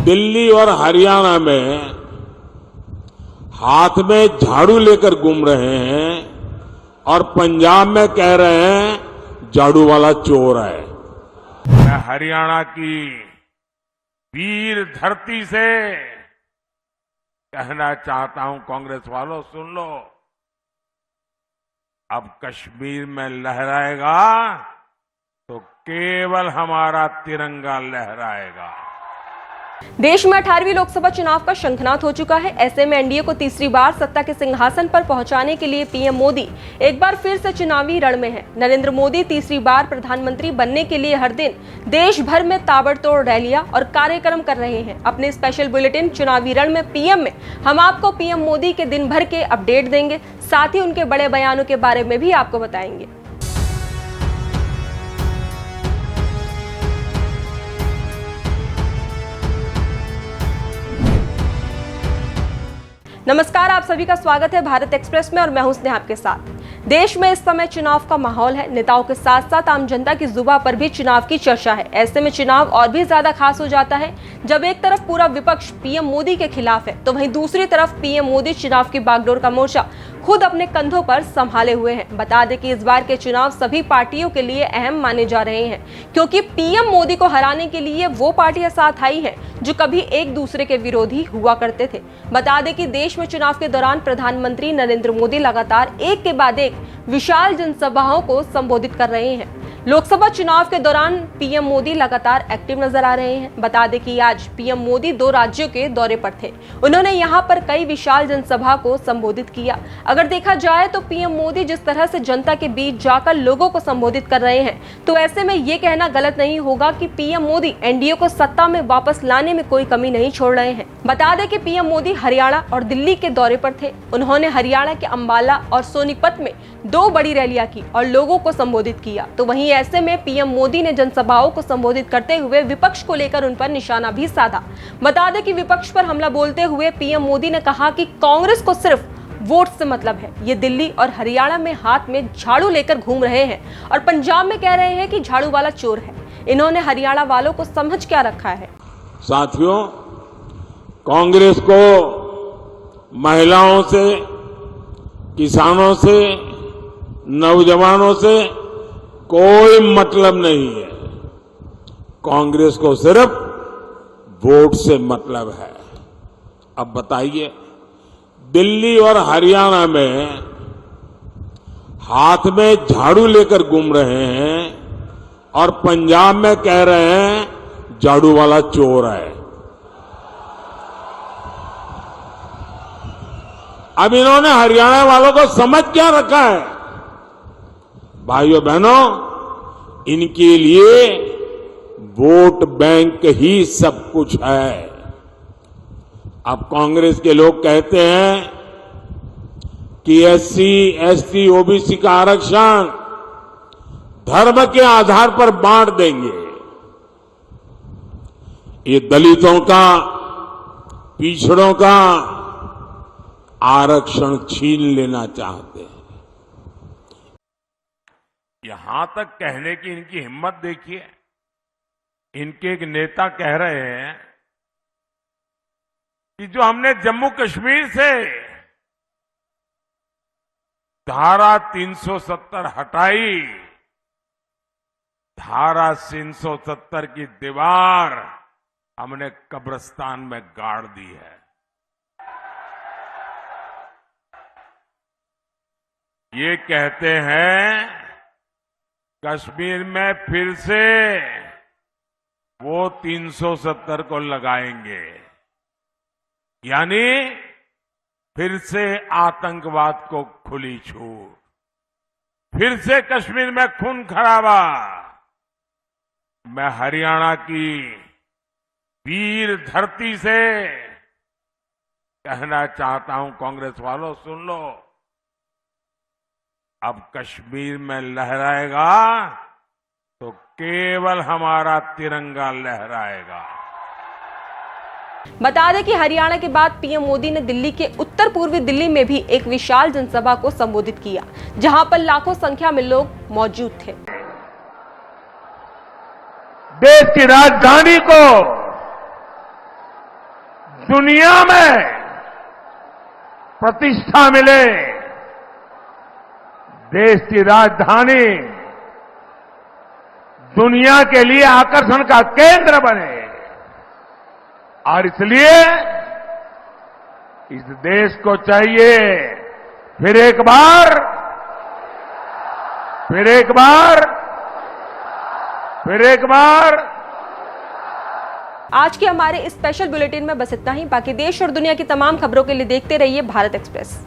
दिल्ली और हरियाणा में हाथ में झाड़ू लेकर घूम रहे हैं और पंजाब में कह रहे हैं झाड़ू वाला चोर है। मैं हरियाणा की वीर धरती से कहना चाहता हूं, कांग्रेस वालों सुन लो, अब कश्मीर में लहराएगा तो केवल हमारा तिरंगा लहराएगा। देश में 18वीं लोकसभा चुनाव का शंखनाद हो चुका है। ऐसे में एनडीए को तीसरी बार सत्ता के सिंहासन पर पहुंचाने के लिए पीएम मोदी एक बार फिर से चुनावी रण में है। नरेंद्र मोदी तीसरी बार प्रधानमंत्री बनने के लिए हर दिन देश भर में ताबड़तोड़ रैलियां और कार्यक्रम कर रहे हैं। अपने स्पेशल बुलेटिन चुनावी रण में पीएम में हम आपको पीएम मोदी के दिन भर के अपडेट देंगे, साथ ही उनके बड़े बयानों के बारे में भी आपको बताएंगे। नमस्कार, आप सभी का स्वागत है भारत एक्सप्रेस में और मैं हूं स्नेहा आपके साथ। देश में इस समय चुनाव का माहौल है। नेताओं के साथ साथ आम जनता की जुबान पर भी चुनाव की चर्चा है। ऐसे में चुनाव और भी ज्यादा खास हो जाता है जब एक तरफ पूरा विपक्ष पीएम मोदी के खिलाफ है तो वहीं दूसरी तरफ पीएम मोदी चुनाव की बागडोर का मोर्चा खुद अपने कंधों पर संभाले हुए हैं। बता दें कि इस बार के चुनाव सभी पार्टियों के लिए अहम माने जा रहे हैं, क्योंकि पीएम मोदी को हराने के लिए वो पार्टियां साथ आई हैं जो कभी एक दूसरे के विरोधी हुआ करते थे। बता दें कि देश में चुनाव के दौरान प्रधानमंत्री नरेंद्र मोदी लगातार एक के बाद एक विशाल जनसभाओं को संबोधित कर रहे हैं। लोकसभा चुनाव के दौरान पीएम मोदी लगातार एक्टिव नजर आ रहे हैं। बता दें कि आज पीएम मोदी 2 राज्यों के दौरे पर थे। उन्होंने यहां पर कई विशाल जनसभा को संबोधित किया। अगर देखा जाए तो पीएम मोदी जिस तरह से जनता के बीच जाकर लोगों को संबोधित कर रहे हैं, तो ऐसे में ये कहना गलत नहीं होगा कि पीएम मोदी एनडीए को सत्ता में वापस लाने में कोई कमी नहीं छोड़ रहे हैं। बता दें कि पीएम मोदी हरियाणा और दिल्ली के दौरे पर थे। उन्होंने हरियाणा के अंबाला और सोनीपत में 2 बड़ी रैलियां की और लोगों को संबोधित किया। तो वहीं ऐसे में पीएम मोदी ने जनसभाओं को संबोधित करते हुए विपक्ष को लेकर उन पर निशाना भी साधा। बता दें कि विपक्ष पर हमला बोलते हुए पीएम मोदी ने कहा कि कांग्रेस को सिर्फ वोट से मतलब है। ये दिल्ली और हरियाणा में हाथ में झाड़ू लेकर घूम रहे हैं और पंजाब में कह रहे हैं कि झाड़ू वाला चोर है। इन्होंने हरियाणा वालों को समझ क्या रखा है। साथियों, कांग्रेस को महिलाओं से, किसानों से, नौजवानों से कोई मतलब नहीं है। कांग्रेस को सिर्फ वोट से मतलब है। अब बताइए, दिल्ली और हरियाणा में हाथ में झाड़ू लेकर घूम रहे हैं और पंजाब में कह रहे हैं झाड़ू वाला चोर है। अब इन्होंने हरियाणा वालों को समझ क्या रखा है? भाइयों बहनों, इनके लिए वोट बैंक ही सब कुछ है। अब कांग्रेस के लोग कहते हैं कि एससी, एसटी, ओबीसी का आरक्षण धर्म के आधार पर बांट देंगे। ये दलितों का, पिछड़ों का आरक्षण छीन लेना चाहते हैं। यहां तक कहने की इनकी हिम्मत देखिए। इनके एक नेता कह रहे हैं कि जो हमने जम्मू कश्मीर से धारा 370 हटाई, धारा 370 की दीवार हमने कब्रिस्तान में गाड़ दी है। ये कहते हैं कश्मीर में फिर से वो 370 को लगाएंगे, यानी फिर से आतंकवाद को खुली छूट, फिर से कश्मीर में खून खराबा। मैं हरियाणा की वीर धरती से कहना चाहता हूं, कांग्रेस वालों सुन लो, अब कश्मीर में लहराएगा तो केवल हमारा तिरंगा लहराएगा। बता दें कि हरियाणा के बाद पीएम मोदी ने दिल्ली के उत्तर पूर्वी दिल्ली में भी एक विशाल जनसभा को संबोधित किया, जहां पर लाखों संख्या में लोग मौजूद थे। देश की राजधानी को दुनिया में प्रतिष्ठा मिले, देश की राजधानी दुनिया के लिए आकर्षण का केंद्र बने। और इसलिए इस देश को चाहिए फिर एक बार आज के हमारे इस स्पेशल बुलेटिन में बस इतना ही। बाकी देश और दुनिया की तमाम खबरों के लिए देखते रहिए भारत एक्सप्रेस।